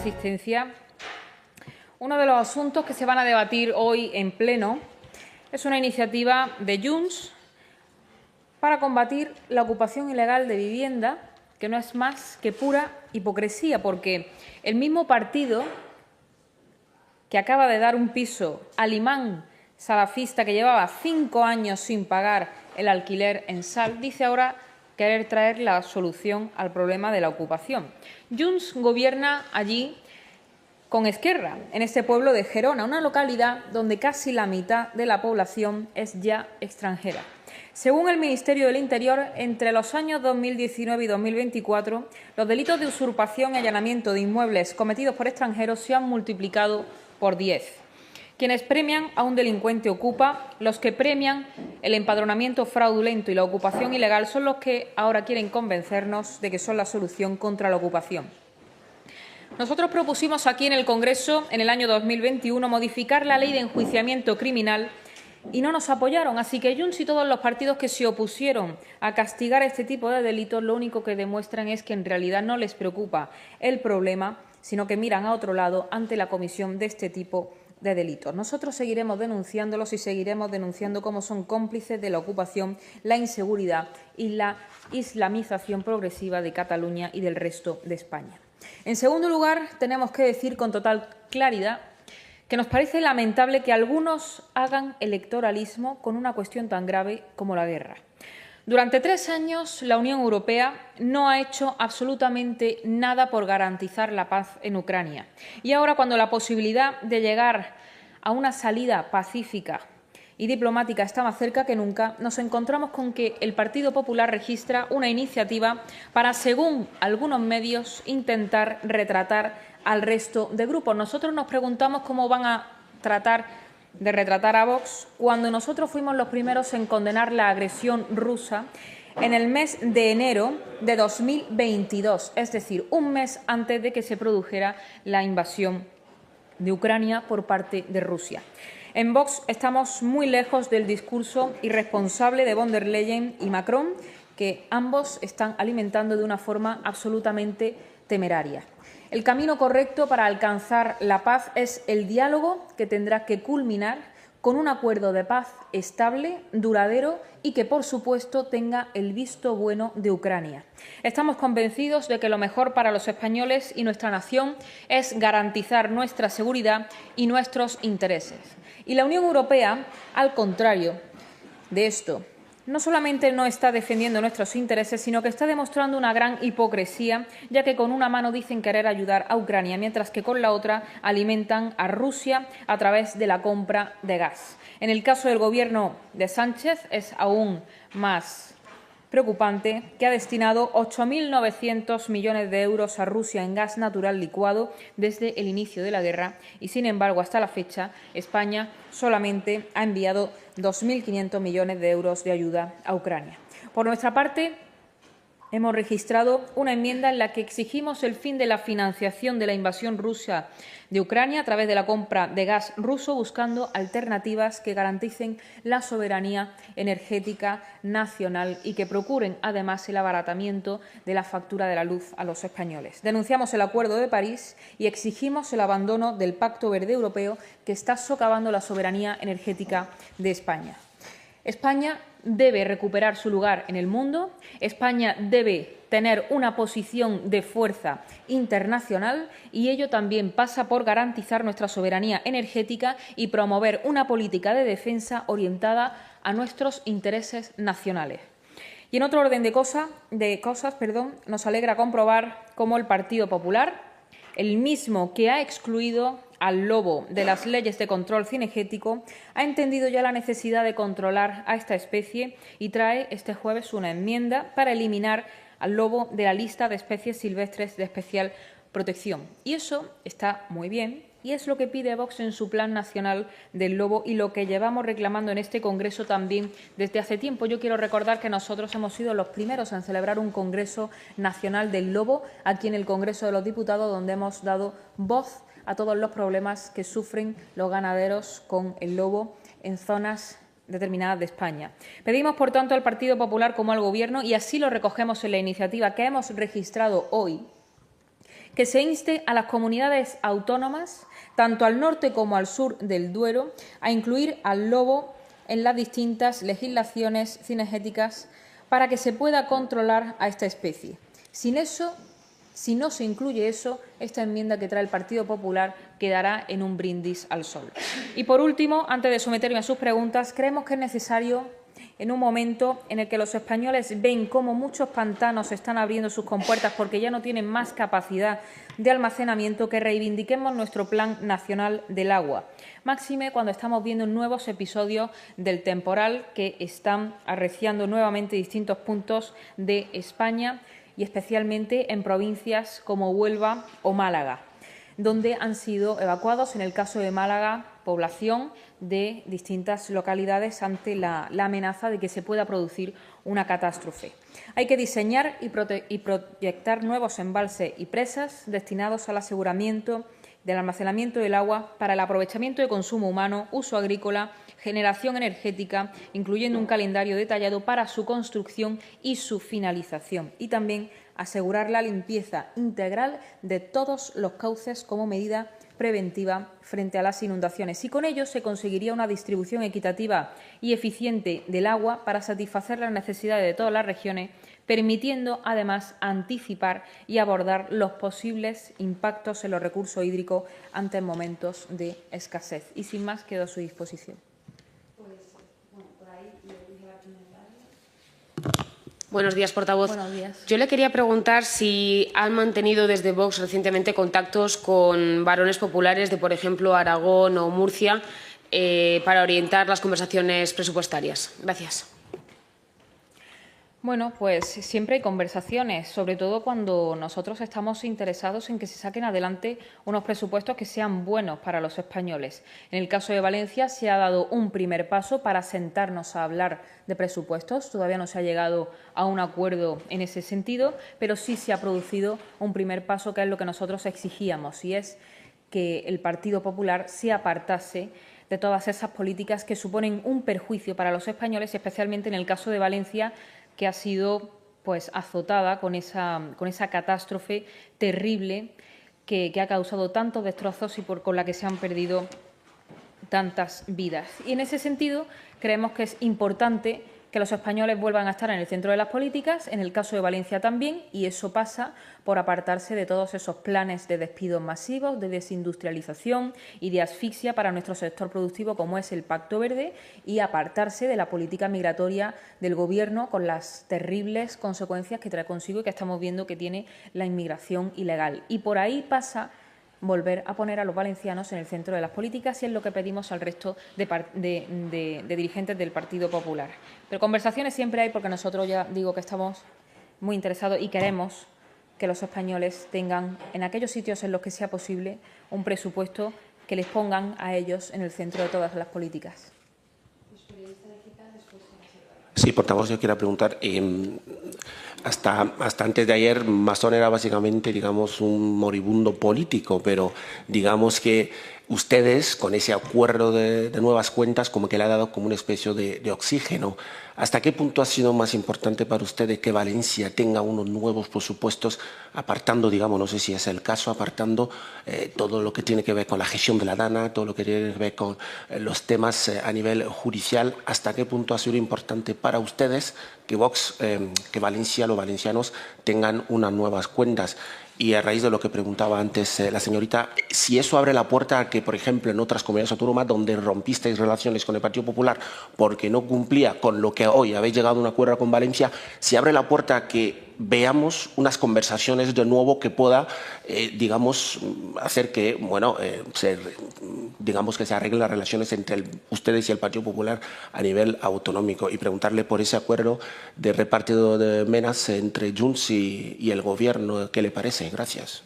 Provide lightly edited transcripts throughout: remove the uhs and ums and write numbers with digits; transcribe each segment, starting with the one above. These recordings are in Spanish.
asistencia. Uno de los asuntos que se van a debatir hoy en pleno es una iniciativa de Junts para combatir la ocupación ilegal de vivienda, que no es más que pura hipocresía, porque el mismo partido que acaba de dar un piso al imán salafista que llevaba 5 años sin pagar el alquiler en Salt, dice ahora querer traer la solución al problema de la ocupación. Junts gobierna allí con Esquerra, en este pueblo de Gerona, una localidad donde casi la mitad de la población es ya extranjera. Según el Ministerio del Interior, entre los años 2019 y 2024, los delitos de usurpación y allanamiento de inmuebles cometidos por extranjeros se han multiplicado por 10. Quienes premian a un delincuente ocupa, los que premian el empadronamiento fraudulento y la ocupación ilegal son los que ahora quieren convencernos de que son la solución contra la ocupación. Nosotros propusimos aquí en el Congreso, en el año 2021, modificar la ley de enjuiciamiento criminal y no nos apoyaron. Así que Junts y todos los partidos que se opusieron a castigar este tipo de delitos, lo único que demuestran es que en realidad no les preocupa el problema, sino que miran a otro lado ante la comisión de este tipo de delitos. Nosotros seguiremos denunciándolos y seguiremos denunciando cómo son cómplices de la ocupación, la inseguridad y la islamización progresiva de Cataluña y del resto de España. En segundo lugar, tenemos que decir con total claridad que nos parece lamentable que algunos hagan electoralismo con una cuestión tan grave como la guerra. Durante 3 años, la Unión Europea no ha hecho absolutamente nada por garantizar la paz en Ucrania. Y ahora, cuando la posibilidad de llegar a una salida pacífica y diplomática está más cerca que nunca, nos encontramos con que el Partido Popular registra una iniciativa para, según algunos medios, intentar retratar al resto de grupos. Nosotros nos preguntamos cómo van a tratar de retratar a Vox cuando nosotros fuimos los primeros en condenar la agresión rusa en el mes de enero de 2022, es decir, un mes antes de que se produjera la invasión de Ucrania por parte de Rusia. En Vox estamos muy lejos del discurso irresponsable de von der Leyen y Macron, que ambos están alimentando de una forma absolutamente temeraria. El camino correcto para alcanzar la paz es el diálogo, que tendrá que culminar con un acuerdo de paz estable, duradero y que, por supuesto, tenga el visto bueno de Ucrania. Estamos convencidos de que lo mejor para los españoles y nuestra nación es garantizar nuestra seguridad y nuestros intereses. Y la Unión Europea, al contrario de esto, no solamente no está defendiendo nuestros intereses, sino que está demostrando una gran hipocresía, ya que con una mano dicen querer ayudar a Ucrania, mientras que con la otra alimentan a Rusia a través de la compra de gas. En el caso del Gobierno de Sánchez es aún más preocupante, que ha destinado 8.900 millones de euros a Rusia en gas natural licuado desde el inicio de la guerra y, sin embargo, hasta la fecha, España solamente ha enviado 2.500 millones de euros de ayuda a Ucrania. Por nuestra parte, hemos registrado una enmienda en la que exigimos el fin de la financiación de la invasión rusa de Ucrania a través de la compra de gas ruso, buscando alternativas que garanticen la soberanía energética nacional y que procuren, además, el abaratamiento de la factura de la luz a los españoles. Denunciamos el Acuerdo de París y exigimos el abandono del Pacto Verde Europeo, que está socavando la soberanía energética de España. España debe recuperar su lugar en el mundo, España debe tener una posición de fuerza internacional y ello también pasa por garantizar nuestra soberanía energética y promover una política de defensa orientada a nuestros intereses nacionales. Y en otro orden de cosas, nos alegra comprobar cómo el Partido Popular, el mismo que ha excluido al lobo de las leyes de control cinegético, ha entendido ya la necesidad de controlar a esta especie y trae este jueves una enmienda para eliminar al lobo de la lista de especies silvestres de especial protección. Y eso está muy bien y es lo que pide Vox en su Plan Nacional del Lobo y lo que llevamos reclamando en este Congreso también desde hace tiempo. Yo quiero recordar que nosotros hemos sido los primeros en celebrar un Congreso Nacional del Lobo aquí en el Congreso de los Diputados, donde hemos dado voz a todos los problemas que sufren los ganaderos con el lobo en zonas determinadas de España. Pedimos, por tanto, al Partido Popular como al Gobierno, y así lo recogemos en la iniciativa que hemos registrado hoy, que se inste a las comunidades autónomas, tanto al norte como al sur del Duero, a incluir al lobo en las distintas legislaciones cinegéticas para que se pueda controlar a esta especie. Si no se incluye eso, esta enmienda que trae el Partido Popular quedará en un brindis al sol. Y, por último, antes de someterme a sus preguntas, creemos que es necesario, en un momento en el que los españoles ven cómo muchos pantanos están abriendo sus compuertas porque ya no tienen más capacidad de almacenamiento, que reivindiquemos nuestro Plan Nacional del Agua. Máxime cuando estamos viendo nuevos episodios del temporal que están arreciando nuevamente distintos puntos de España y especialmente en provincias como Huelva o Málaga, donde han sido evacuados, en el caso de Málaga, población de distintas localidades ante la amenaza de que se pueda producir una catástrofe. Hay que diseñar y proyectar nuevos embalses y presas destinados al aseguramiento del almacenamiento del agua para el aprovechamiento de consumo humano, uso agrícola, generación energética, incluyendo un calendario detallado para su construcción y su finalización. Y también asegurar la limpieza integral de todos los cauces como medida preventiva frente a las inundaciones. Y con ello se conseguiría una distribución equitativa y eficiente del agua para satisfacer las necesidades de todas las regiones, permitiendo además anticipar y abordar los posibles impactos en los recursos hídricos ante momentos de escasez. Y sin más, quedo a su disposición. Buenos días, portavoz. Buenos días. Yo le quería preguntar si han mantenido desde Vox recientemente contactos con varones populares de, por ejemplo, Aragón o Murcia para orientar las conversaciones presupuestarias. Gracias. Bueno, pues siempre hay conversaciones, sobre todo cuando nosotros estamos interesados en que se saquen adelante unos presupuestos que sean buenos para los españoles. En el caso de Valencia se ha dado un primer paso para sentarnos a hablar de presupuestos. Todavía no se ha llegado a un acuerdo en ese sentido, pero sí se ha producido un primer paso, que es lo que nosotros exigíamos, y es que el Partido Popular se apartase de todas esas políticas que suponen un perjuicio para los españoles, y especialmente en el caso de Valencia, que ha sido azotada con esa catástrofe terrible que ha causado tantos destrozos y con la que se han perdido tantas vidas. Y en ese sentido creemos que es importante que los españoles vuelvan a estar en el centro de las políticas, en el caso de Valencia también, y eso pasa por apartarse de todos esos planes de despidos masivos, de desindustrialización y de asfixia para nuestro sector productivo, como es el Pacto Verde, y apartarse de la política migratoria del Gobierno con las terribles consecuencias que trae consigo y que estamos viendo que tiene la inmigración ilegal. Y por ahí pasa volver a poner a los valencianos en el centro de las políticas, y es lo que pedimos al resto de dirigentes del Partido Popular. Pero conversaciones siempre hay, porque nosotros ya digo que estamos muy interesados y queremos que los españoles tengan, en aquellos sitios en los que sea posible, un presupuesto que les pongan a ellos en el centro de todas las políticas. Sí, portavoz, yo quería preguntar, hasta antes de ayer Masón era básicamente, digamos, un moribundo político, pero digamos que ustedes, con ese acuerdo de nuevas cuentas, como que le ha dado como una especie de oxígeno. ¿Hasta qué punto ha sido más importante para ustedes que Valencia tenga unos nuevos presupuestos, apartando, digamos, no sé si es el caso, apartando todo lo que tiene que ver con la gestión de la dana, todo lo que tiene que ver con los temas a nivel judicial? ¿Hasta qué punto ha sido importante para ustedes que Vox, que Valencia, los valencianos, tengan unas nuevas cuentas? Y a raíz de lo que preguntaba antes la señorita, si eso abre la puerta a que, por ejemplo, en otras comunidades autónomas donde rompisteis relaciones con el Partido Popular porque no cumplía con lo que hoy habéis llegado a un acuerdo con Valencia, si abre la puerta a que veamos unas conversaciones de nuevo que pueda, digamos, hacer que, bueno, digamos que se arreglen las relaciones entre ustedes y el Partido Popular a nivel autonómico, y preguntarle por ese acuerdo de repartido de menas entre Junts y el Gobierno. ¿Qué le parece? Gracias.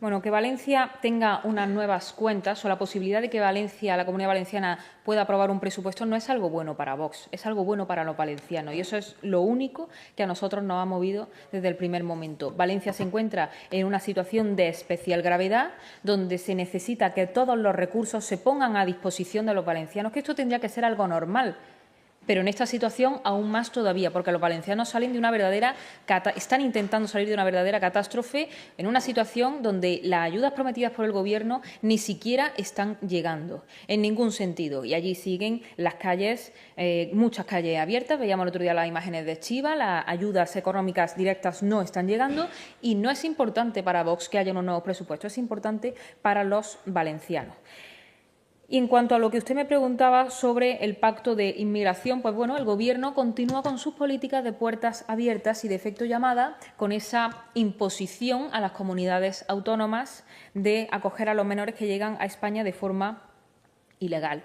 Bueno, que Valencia tenga unas nuevas cuentas, o la posibilidad de que Valencia, la Comunidad Valenciana, pueda aprobar un presupuesto, no es algo bueno para Vox, es algo bueno para los valencianos, y eso es lo único que a nosotros nos ha movido desde el primer momento. Valencia se encuentra en una situación de especial gravedad, donde se necesita que todos los recursos se pongan a disposición de los valencianos, que esto tendría que ser algo normal. Pero en esta situación aún más todavía, porque los valencianos están intentando salir de una verdadera catástrofe en una situación donde las ayudas prometidas por el Gobierno ni siquiera están llegando en ningún sentido. Y allí siguen las calles, muchas calles abiertas. Veíamos el otro día las imágenes de Chiva, las ayudas económicas directas no están llegando y no es importante para Vox que haya unos nuevos presupuestos, es importante para los valencianos. Y en cuanto a lo que usted me preguntaba sobre el pacto de inmigración, pues bueno, el Gobierno continúa con sus políticas de puertas abiertas y de efecto llamada, con esa imposición a las comunidades autónomas de acoger a los menores que llegan a España de forma ilegal.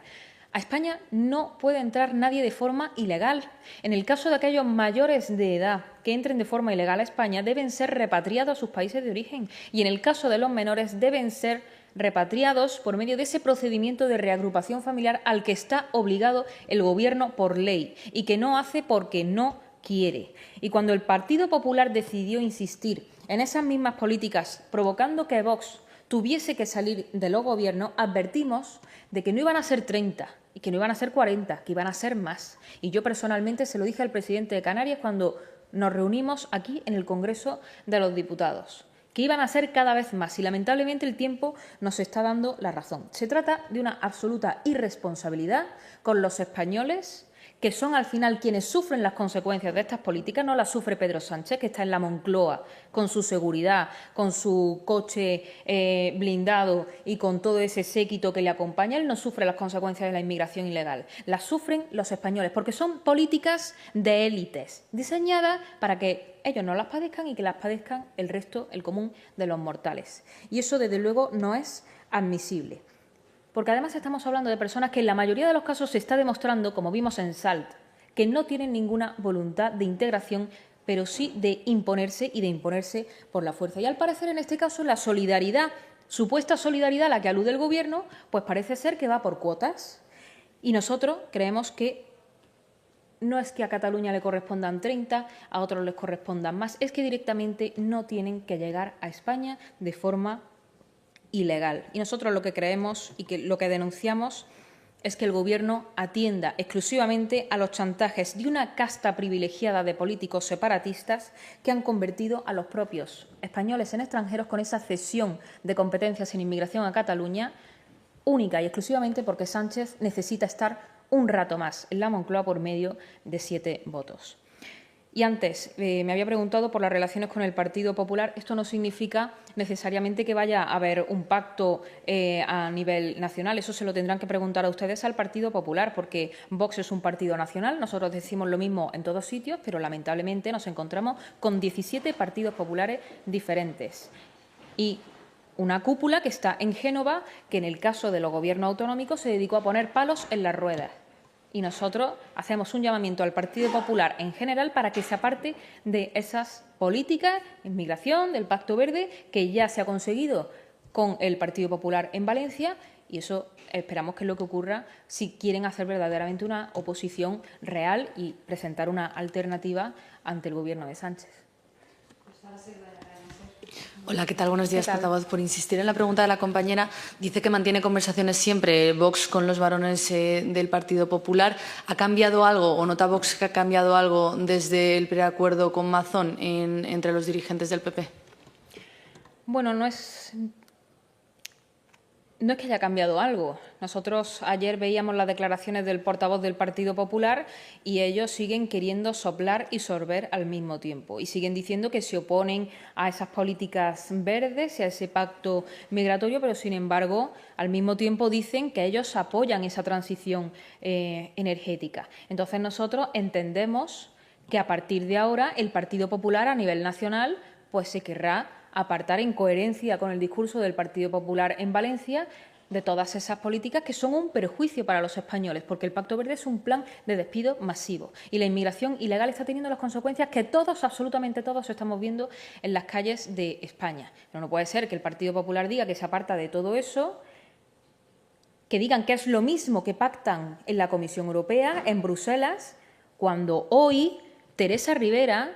A España no puede entrar nadie de forma ilegal. En el caso de aquellos mayores de edad que entren de forma ilegal a España, deben ser repatriados a sus países de origen. Y en el caso de los menores, deben ser repatriados por medio de ese procedimiento de reagrupación familiar al que está obligado el Gobierno por ley y que no hace porque no quiere. Y cuando el Partido Popular decidió insistir en esas mismas políticas, provocando que Vox tuviese que salir de los gobiernos, advertimos de que no iban a ser 30 y que no iban a ser 40, que iban a ser más. Y yo personalmente se lo dije al presidente de Canarias cuando nos reunimos aquí en el Congreso de los Diputados, que iban a ser cada vez más y lamentablemente el tiempo nos está dando la razón. Se trata de una absoluta irresponsabilidad con los españoles, que son al final quienes sufren las consecuencias de estas políticas. No las sufre Pedro Sánchez, que está en la Moncloa con su seguridad, con su coche blindado y con todo ese séquito que le acompaña. Él no sufre las consecuencias de la inmigración ilegal. Las sufren los españoles, porque son políticas de élites, diseñadas para que ellos no las padezcan y que las padezcan el resto, el común de los mortales. Y eso, desde luego, no es admisible. Porque además estamos hablando de personas que en la mayoría de los casos se está demostrando, como vimos en Salt, que no tienen ninguna voluntad de integración, pero sí de imponerse y de imponerse por la fuerza. Y al parecer, en este caso, la solidaridad, supuesta solidaridad a la que alude el Gobierno, pues parece ser que va por cuotas. Y nosotros creemos que no es que a Cataluña le correspondan 30, a otros les correspondan más, es que directamente no tienen que llegar a España de forma ilegal. Y nosotros lo que creemos y lo que denunciamos es que el Gobierno atienda exclusivamente a los chantajes de una casta privilegiada de políticos separatistas que han convertido a los propios españoles en extranjeros con esa cesión de competencias en inmigración a Cataluña, única y exclusivamente porque Sánchez necesita estar un rato más en la Moncloa por medio de 7 votos. Y antes me había preguntado por las relaciones con el Partido Popular. Esto no significa necesariamente que vaya a haber un pacto a nivel nacional. Eso se lo tendrán que preguntar a ustedes al Partido Popular, porque Vox es un partido nacional. Nosotros decimos lo mismo en todos sitios, pero lamentablemente nos encontramos con 17 partidos populares diferentes. Y una cúpula que está en Génova, que en el caso de los gobiernos autonómicos se dedicó a poner palos en las ruedas. Y nosotros hacemos un llamamiento al Partido Popular en general para que se aparte de esas políticas de inmigración, del Pacto Verde, que ya se ha conseguido con el Partido Popular en Valencia, y eso esperamos que es lo que ocurra si quieren hacer verdaderamente una oposición real y presentar una alternativa ante el Gobierno de Sánchez. Hola, ¿qué tal? Buenos días, portavoz. Por insistir en la pregunta de la compañera, dice que mantiene conversaciones siempre Vox con los varones del Partido Popular. ¿Ha cambiado algo o nota Vox que ha cambiado algo desde el preacuerdo con Mazón entre los dirigentes del PP? Bueno, no es que haya cambiado algo. Nosotros ayer veíamos las declaraciones del portavoz del Partido Popular y ellos siguen queriendo soplar y sorber al mismo tiempo. Y siguen diciendo que se oponen a esas políticas verdes y a ese pacto migratorio, pero sin embargo, al mismo tiempo dicen que ellos apoyan esa transición energética. Entonces nosotros entendemos que a partir de ahora el Partido Popular a nivel nacional pues se querrá apartar en coherencia con el discurso del Partido Popular en Valencia de todas esas políticas que son un perjuicio para los españoles, porque el Pacto Verde es un plan de despido masivo y la inmigración ilegal está teniendo las consecuencias que todos, absolutamente todos, estamos viendo en las calles de España. Pero no puede ser que el Partido Popular diga que se aparta de todo eso, que digan que es lo mismo que pactan en la Comisión Europea, en Bruselas, cuando hoy Teresa Rivera,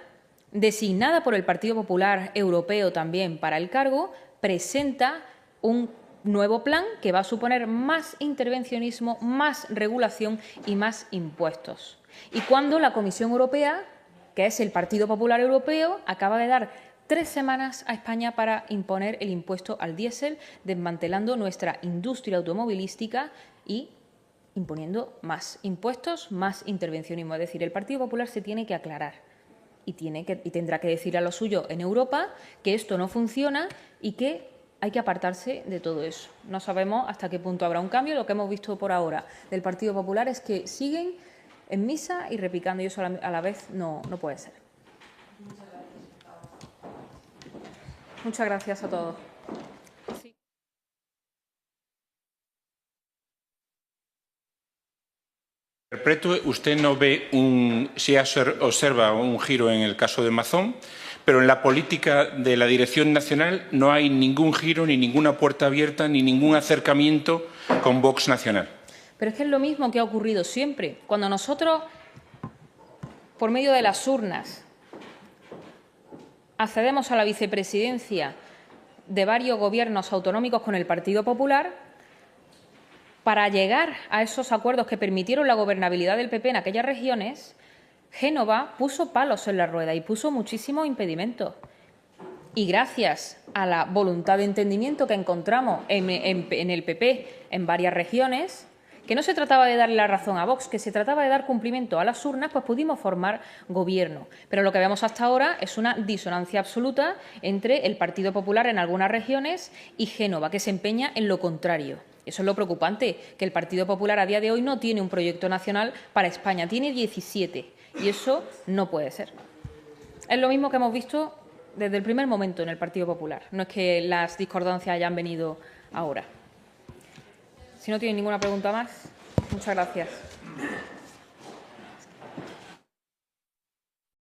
designada por el Partido Popular Europeo también para el cargo, presenta un nuevo plan que va a suponer más intervencionismo, más regulación y más impuestos. Y cuando la Comisión Europea, que es el Partido Popular Europeo, acaba de dar 3 semanas a España para imponer el impuesto al diésel, desmantelando nuestra industria automovilística y imponiendo más impuestos, más intervencionismo. Es decir, el Partido Popular se tiene que aclarar y tendrá que decir a lo suyo en Europa que esto no funciona y que hay que apartarse de todo eso. No sabemos hasta qué punto habrá un cambio. Lo que hemos visto por ahora del Partido Popular es que siguen en misa y repicando, y eso a la vez no puede ser. Muchas gracias a todos. Interpreto, usted no ve sí observa un giro en el caso de Mazón, pero en la política de la Dirección Nacional no hay ningún giro, ni ninguna puerta abierta, ni ningún acercamiento con Vox Nacional. Pero es que es lo mismo que ha ocurrido siempre. Cuando nosotros, por medio de las urnas, accedemos a la vicepresidencia de varios gobiernos autonómicos con el Partido Popular, para llegar a esos acuerdos que permitieron la gobernabilidad del PP en aquellas regiones, Génova puso palos en la rueda y puso muchísimos impedimentos. Y gracias a la voluntad de entendimiento que encontramos en el PP en varias regiones, que no se trataba de darle la razón a Vox, que se trataba de dar cumplimiento a las urnas, pues pudimos formar gobierno. Pero lo que vemos hasta ahora es una disonancia absoluta entre el Partido Popular en algunas regiones y Génova, que se empeña en lo contrario. Eso es lo preocupante, que el Partido Popular a día de hoy no tiene un proyecto nacional para España, tiene 17, y eso no puede ser. Es lo mismo que hemos visto desde el primer momento en el Partido Popular, no es que las discordancias hayan venido ahora. Si no tienen ninguna pregunta más, muchas gracias.